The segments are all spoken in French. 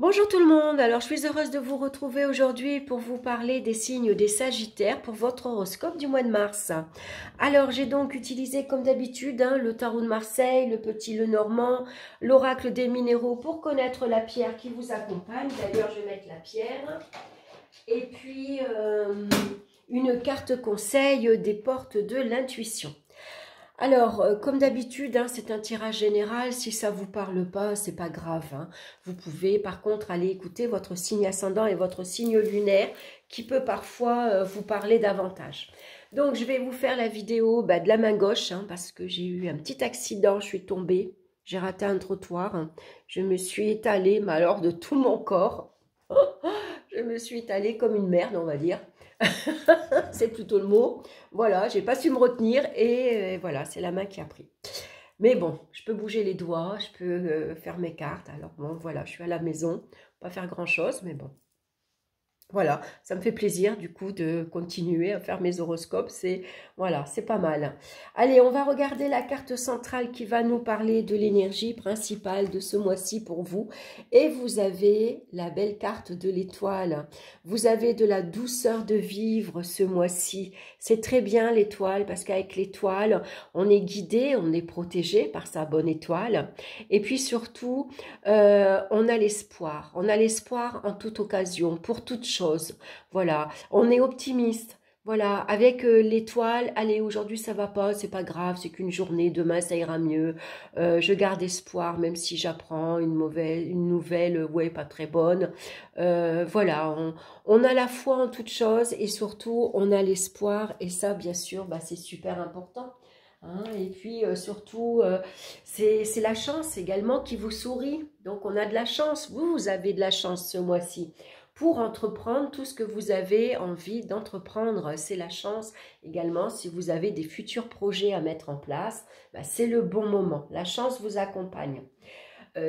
Bonjour tout le monde, alors je suis heureuse de vous retrouver aujourd'hui pour vous parler des signes des Sagittaires pour votre horoscope du mois de mars. Alors j'ai donc utilisé comme d'habitude le tarot de Marseille, le petit Lenormand, l'oracle des minéraux pour connaître la pierre qui vous accompagne. D'ailleurs je vais mettre la pierre. Et puis une carte conseil des portes de l'intuition. Alors, comme d'habitude, c'est un tirage général. Si ça vous parle pas, c'est pas grave. Vous pouvez, par contre, aller écouter votre signe ascendant et votre signe lunaire, qui peut parfois vous parler davantage. Donc, je vais vous faire la vidéo de la main gauche, parce que j'ai eu un petit accident. Je suis tombée, j'ai raté un trottoir. Je me suis étalée, mais alors de tout mon corps. Je me suis étalée comme une merde, on va dire. C'est plutôt le mot. Voilà, j'ai pas su me retenir et voilà, c'est la main qui a pris. Mais bon, je peux bouger les doigts, je peux faire mes cartes. Alors bon, voilà, je suis à la maison, pas faire grand-chose, mais bon. Voilà, ça me fait plaisir du coup de continuer à faire mes horoscopes, voilà, c'est pas mal. Allez, on va regarder la carte centrale qui va nous parler de l'énergie principale de ce mois-ci pour vous. Et vous avez la belle carte de l'étoile. Vous avez de la douceur de vivre ce mois-ci. C'est très bien l'étoile parce qu'avec l'étoile, on est guidé, on est protégé par sa bonne étoile. Et puis surtout, on a l'espoir. On a l'espoir en toute occasion, pour toute chose. Voilà, on est optimiste. Voilà, avec l'étoile, allez, aujourd'hui ça va pas, c'est pas grave, c'est qu'une journée, demain ça ira mieux. Je garde espoir, même si j'apprends une nouvelle, ouais, pas très bonne. Voilà, on a la foi en toute chose et surtout on a l'espoir et ça, bien sûr, c'est super important. Et puis surtout, c'est la chance également qui vous sourit. Donc on a de la chance, vous avez de la chance ce mois-ci pour entreprendre tout ce que vous avez envie d'entreprendre. C'est la chance également si vous avez des futurs projets à mettre en place. C'est le bon moment, la chance vous accompagne.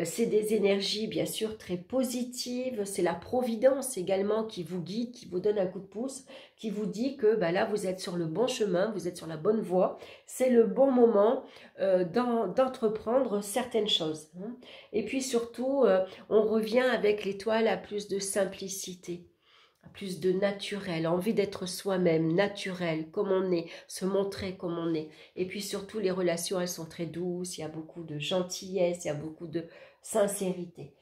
C'est des énergies bien sûr très positives, c'est la providence également qui vous guide, qui vous donne un coup de pouce, qui vous dit que là vous êtes sur le bon chemin, vous êtes sur la bonne voie, c'est le bon moment d'entreprendre certaines choses. Et puis surtout, on revient avec l'étoile à plus de simplicité, plus de naturel, envie d'être soi-même, naturel, comme on est, se montrer comme on est. Et puis surtout, les relations, elles sont très douces, il y a beaucoup de gentillesse, il y a beaucoup de sincérité.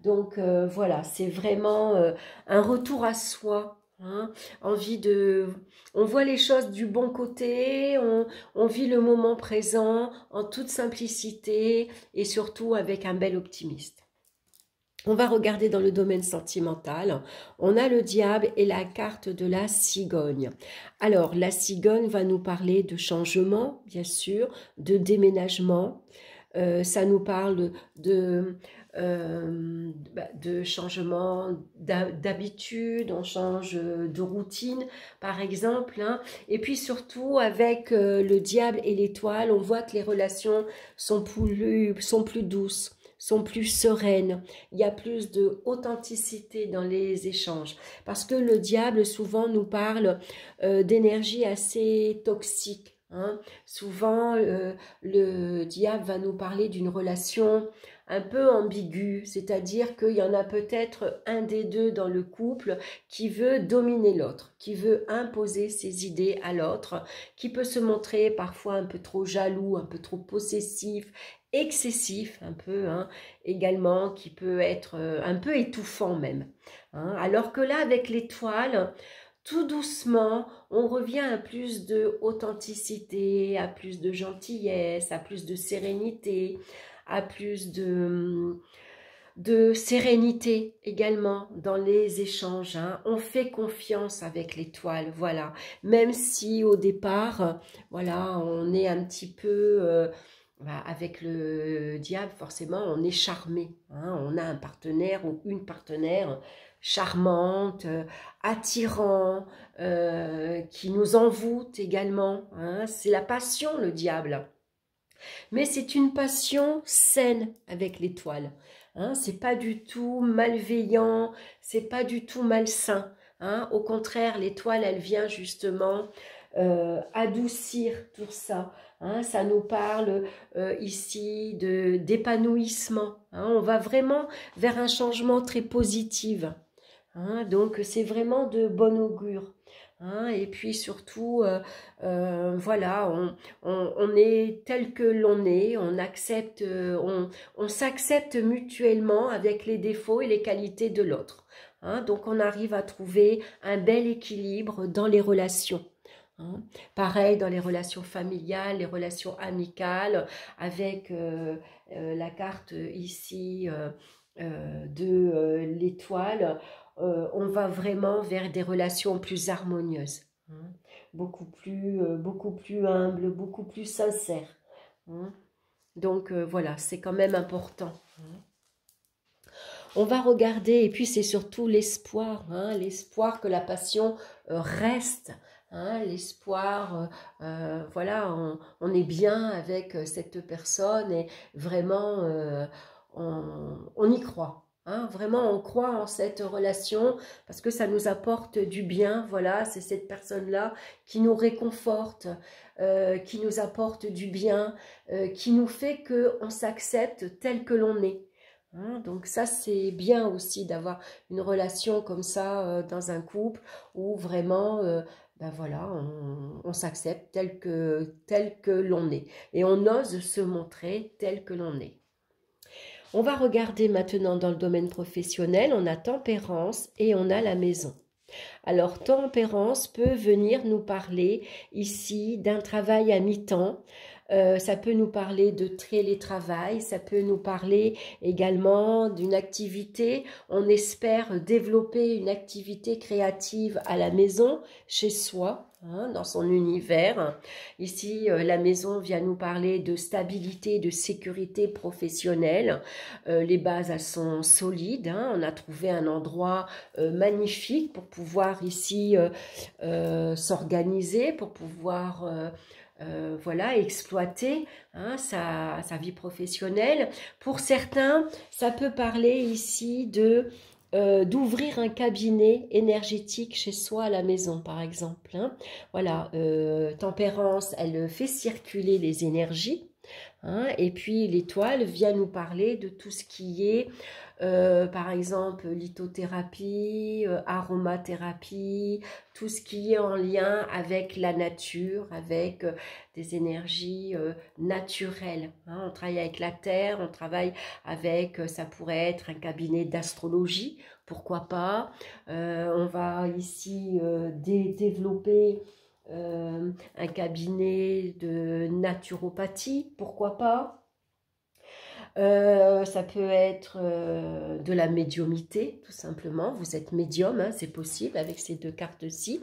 Donc voilà, c'est vraiment un retour à soi. Envie de... On voit les choses du bon côté, on vit le moment présent en toute simplicité et surtout avec un bel optimisme. On va regarder dans le domaine sentimental. On a le diable et la carte de la cigogne. Alors, la cigogne va nous parler de changement, bien sûr, de déménagement. Ça nous parle de changement d'habitude, on change de routine, par exemple. Et puis surtout, avec le diable et l'étoile, on voit que les relations sont plus douces, sont plus sereines, il y a plus de authenticité dans les échanges. Parce que le diable, souvent, nous parle d'énergie assez toxique. Souvent, le diable va nous parler d'une relation un peu ambiguë, c'est-à-dire qu'il y en a peut-être un des deux dans le couple qui veut dominer l'autre, qui veut imposer ses idées à l'autre, qui peut se montrer parfois un peu trop jaloux, un peu trop possessif, excessif un peu, également, qui peut être un peu étouffant même. Alors que là, avec l'étoile, tout doucement, on revient à plus de authenticité, à plus de gentillesse, à plus de sérénité, à plus de sérénité également dans les échanges. On fait confiance avec l'étoile, voilà. Même si au départ, voilà, on est un petit peu... avec le diable, forcément, on est charmé. On a un partenaire ou une partenaire charmante, attirant, qui nous envoûte également. C'est la passion, le diable. Mais c'est une passion saine avec l'étoile. C'est pas du tout malveillant, c'est pas du tout malsain. Au contraire, l'étoile, elle vient justement adoucir tout ça. Hein, ça nous parle ici d'épanouissement. Hein, on va vraiment vers un changement très positif. Hein, donc c'est vraiment de bon augure. Hein, et puis surtout, voilà, on est tel que l'on est, on accepte, on s'accepte mutuellement avec les défauts et les qualités de l'autre. Hein, donc on arrive à trouver un bel équilibre dans les relations. Hein. Pareil dans les relations familiales, les relations amicales, avec la carte ici de l'étoile, on va vraiment vers des relations plus harmonieuses, hein, beaucoup plus humbles, beaucoup plus sincères. Hein. Donc voilà, c'est quand même important. Hein. On va regarder, et puis c'est surtout l'espoir, hein, l'espoir que la passion reste. Hein, l'espoir, voilà, on est bien avec cette personne et vraiment on y croit. Hein, vraiment, on croit en cette relation parce que ça nous apporte du bien. Voilà, c'est cette personne-là qui nous réconforte, qui nous apporte du bien, qui nous fait qu'on s'accepte tel que l'on est. Hein, donc ça, c'est bien aussi d'avoir une relation comme ça dans un couple où vraiment, ben voilà, on s'accepte tel que l'on est. Et on ose se montrer tel que l'on est. On va regarder maintenant dans le domaine professionnel, on a tempérance et on a la maison. Alors, tempérance peut venir nous parler ici d'un travail à mi-temps. Ça peut nous parler de télétravail, ça peut nous parler également d'une activité. On espère développer une activité créative à la maison, chez soi, hein, dans son univers. Ici, la maison vient nous parler de stabilité, de sécurité professionnelle. Les bases, elles sont solides. Hein. On a trouvé un endroit magnifique pour pouvoir ici s'organiser, pour pouvoir voilà, exploiter hein, sa vie professionnelle. Pour certains, ça peut parler ici d'ouvrir un cabinet énergétique chez soi à la maison, par exemple. Hein. Voilà, tempérance, elle fait circuler les énergies. Hein, et puis l'étoile vient nous parler de tout ce qui est par exemple lithothérapie, aromathérapie, tout ce qui est en lien avec la nature, avec des énergies naturelles. Hein. On travaille avec la terre, on travaille avec, ça pourrait être un cabinet d'astrologie, pourquoi pas. On va ici développer un cabinet de naturopathie, pourquoi pas. Ça peut être de la médiumité, tout simplement. Vous êtes médium, hein, c'est possible avec ces deux cartes-ci.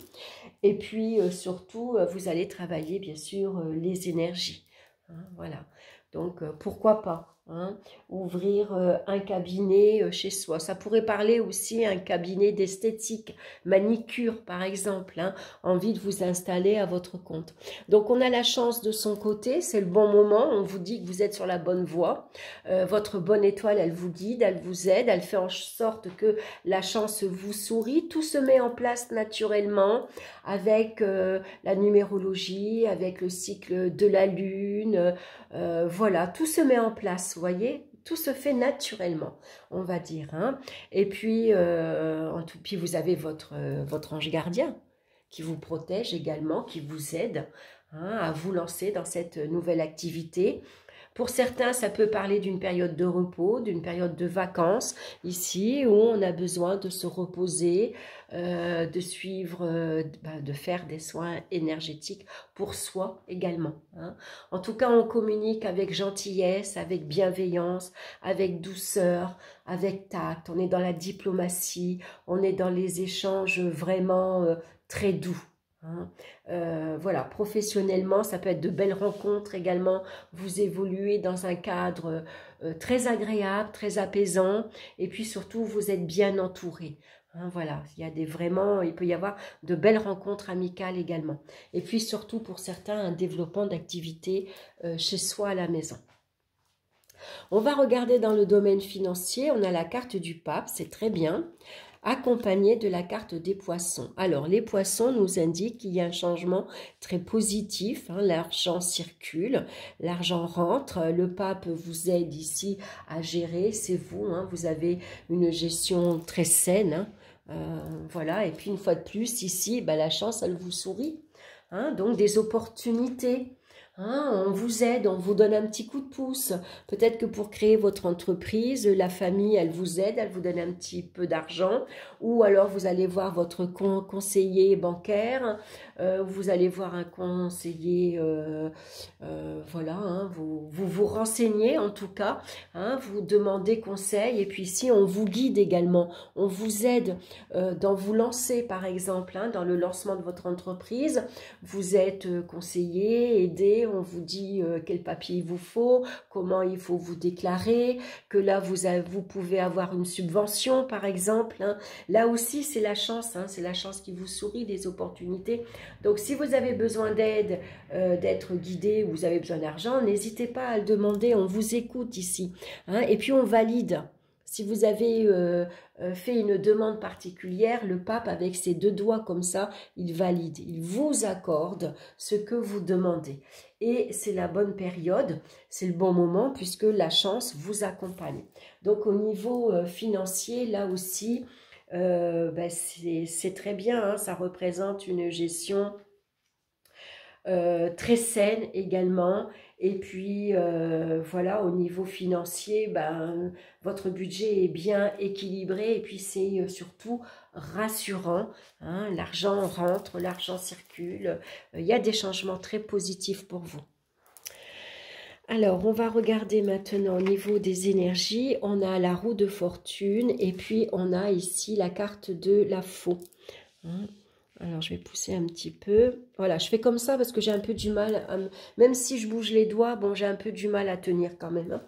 Et puis, surtout, vous allez travailler, bien sûr, les énergies. Hein, voilà. Donc, pourquoi pas hein, ouvrir un cabinet chez soi. Ça pourrait parler aussi un cabinet d'esthétique, manicure, par exemple. Hein, envie de vous installer à votre compte. Donc, on a la chance de son côté. C'est le bon moment. On vous dit que vous êtes sur la bonne voie. Votre bonne étoile, elle vous guide, elle vous aide. Elle fait en sorte que la chance vous sourit. Tout se met en place naturellement avec la numérologie, avec le cycle de la lune. Voilà, tout se met en place, vous voyez, tout se fait naturellement, on va dire. Hein. Et puis, puis, vous avez votre ange gardien qui vous protège également, qui vous aide hein, à vous lancer dans cette nouvelle activité. Pour certains, ça peut parler d'une période de repos, d'une période de vacances, ici, où on a besoin de se reposer, de suivre, de faire des soins énergétiques pour soi également. Hein. En tout cas, on communique avec gentillesse, avec bienveillance, avec douceur, avec tact. On est dans la diplomatie, on est dans les échanges vraiment très doux. Hein. Voilà, professionnellement, ça peut être de belles rencontres également. Vous évoluez dans un cadre très agréable, très apaisant, et puis surtout, vous êtes bien entouré. Hein, voilà, il peut y avoir de belles rencontres amicales également. Et puis surtout, pour certains, un développement d'activités chez soi à la maison. On va regarder dans le domaine financier, on a la carte du pape, c'est très bien, accompagnée de la carte des poissons. Alors, les poissons nous indiquent qu'il y a un changement très positif, hein, l'argent circule, l'argent rentre, le pape vous aide ici à gérer, c'est vous, hein, vous avez une gestion très saine, hein, voilà, et puis une fois de plus, ici, bah, la chance, elle vous sourit, hein, donc des opportunités. Hein, on vous aide, on vous donne un petit coup de pouce. Peut-être que pour créer votre entreprise, la famille, elle vous aide, elle vous donne un petit peu d'argent. Ou alors vous allez voir votre conseiller bancaire, vous allez voir un conseiller, voilà, hein, vous renseignez en tout cas, hein, vous demandez conseil. Et puis ici, on vous guide également, on vous aide dans vous lancer par exemple, hein, dans le lancement de votre entreprise. Vous êtes conseillé, aidé, on vous dit quel papier il vous faut, comment il faut vous déclarer, que là vous pouvez avoir une subvention par exemple, hein. Là aussi c'est la chance, hein, c'est la chance qui vous sourit, des opportunités. Donc si vous avez besoin d'aide, d'être guidé, ou vous avez besoin d'argent, n'hésitez pas à le demander, on vous écoute ici, hein, et puis on valide. Si vous avez fait une demande particulière, le pape, avec ses deux doigts comme ça, il valide, il vous accorde ce que vous demandez. Et c'est la bonne période, c'est le bon moment, puisque la chance vous accompagne. Donc au niveau financier, là aussi, ben c'est très bien, hein, ça représente une gestion très saine également. Et puis voilà, au niveau financier, ben, votre budget est bien équilibré, et puis c'est surtout rassurant, hein, l'argent rentre, l'argent circule, il y a des changements très positifs pour vous. Alors, on va regarder maintenant au niveau des énergies. On a la roue de fortune, et puis on a ici la carte de la faux, hein. Alors, je vais pousser un petit peu. Voilà, je fais comme ça parce que j'ai un peu du mal, même si je bouge les doigts, bon, j'ai un peu du mal à tenir quand même, hein.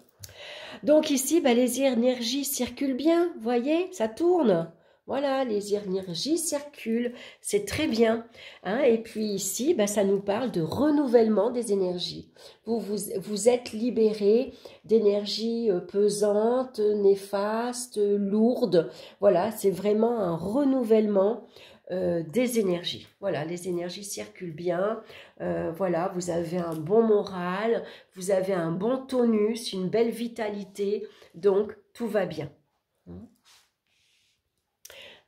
Donc ici, bah, les énergies circulent bien, vous voyez, ça tourne. Voilà, les énergies circulent, c'est très bien, hein. Et puis ici, bah, ça nous parle de renouvellement des énergies. Vous êtes libéré d'énergies pesantes, néfastes, lourdes. Voilà, c'est vraiment un renouvellement des énergies. Voilà, les énergies circulent bien. Voilà, vous avez un bon moral, vous avez un bon tonus, une belle vitalité, donc tout va bien.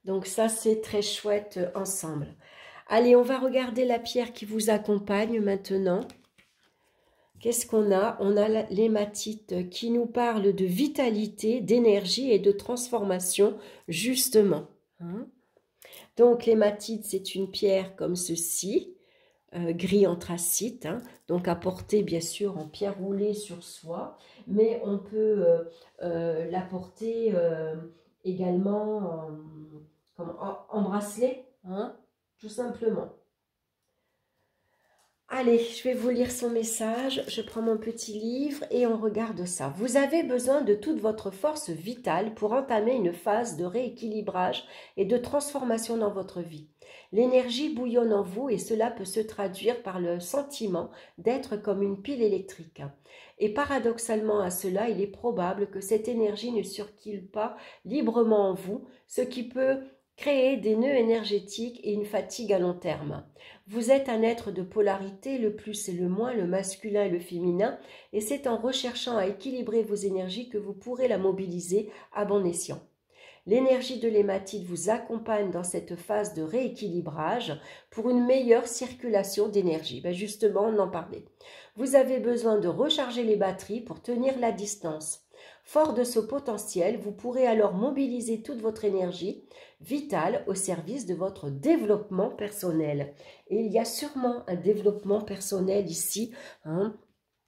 Donc ça, c'est très chouette ensemble. Allez, on va regarder la pierre qui vous accompagne maintenant. Qu'est-ce qu'on a? On a l'hématite qui nous parle de vitalité, d'énergie et de transformation, justement, hein. Donc l'hématite, c'est une pierre comme ceci, gris anthracite, hein, donc à porter bien sûr en pierre roulée sur soi, mais on peut la porter également en bracelet, hein, tout simplement. Allez, je vais vous lire son message. Je prends mon petit livre et on regarde ça. Vous avez besoin de toute votre force vitale pour entamer une phase de rééquilibrage et de transformation dans votre vie. L'énergie bouillonne en vous et cela peut se traduire par le sentiment d'être comme une pile électrique. Et paradoxalement à cela, il est probable que cette énergie ne circule pas librement en vous, ce qui peut créer des nœuds énergétiques et une fatigue à long terme. Vous êtes un être de polarité, le plus et le moins, le masculin et le féminin, et c'est en recherchant à équilibrer vos énergies que vous pourrez la mobiliser à bon escient. L'énergie de l'hématite vous accompagne dans cette phase de rééquilibrage pour une meilleure circulation d'énergie. Ben justement, on en parlait. Vous avez besoin de recharger les batteries pour tenir la distance. Fort de ce potentiel, vous pourrez alors mobiliser toute votre énergie vitale au service de votre développement personnel. Et il y a sûrement un développement personnel ici, hein.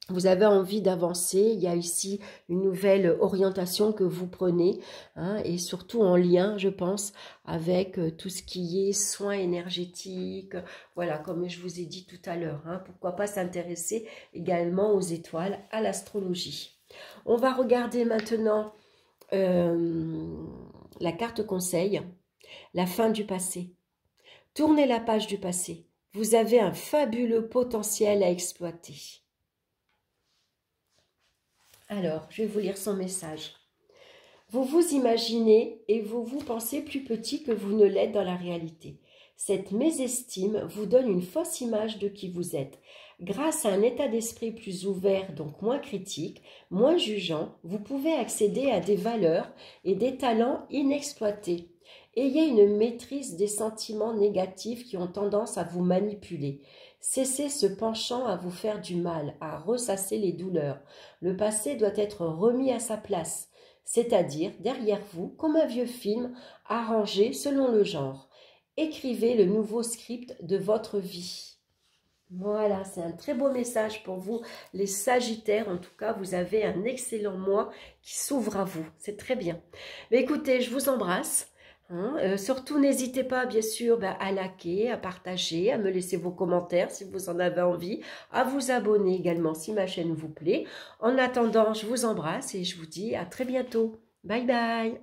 Vous avez envie d'avancer, il y a ici une nouvelle orientation que vous prenez, hein, et surtout en lien, je pense, avec tout ce qui est soins énergétiques. Voilà, comme je vous ai dit tout à l'heure, hein, pourquoi pas s'intéresser également aux étoiles, à l'astrologie. On va regarder maintenant la carte conseil, la fin du passé. Tournez la page du passé. Vous avez un fabuleux potentiel à exploiter. Alors, je vais vous lire son message. Vous vous imaginez et vous vous pensez plus petit que vous ne l'êtes dans la réalité. Cette mésestime vous donne une fausse image de qui vous êtes. Grâce à un état d'esprit plus ouvert, donc moins critique, moins jugeant, vous pouvez accéder à des valeurs et des talents inexploités. Ayez une maîtrise des sentiments négatifs qui ont tendance à vous manipuler. Cessez ce penchant à vous faire du mal, à ressasser les douleurs. Le passé doit être remis à sa place, c'est-à-dire derrière vous, comme un vieux film arrangé selon le genre. Écrivez le nouveau script de votre vie. Voilà, c'est un très beau message pour vous, les Sagittaires. En tout cas, vous avez un excellent mois qui s'ouvre à vous. C'est très bien. Mais écoutez, je vous embrasse. Surtout, n'hésitez pas, bien sûr, à liker, à partager, à me laisser vos commentaires si vous en avez envie, à vous abonner également si ma chaîne vous plaît. En attendant, je vous embrasse et je vous dis à très bientôt. Bye bye.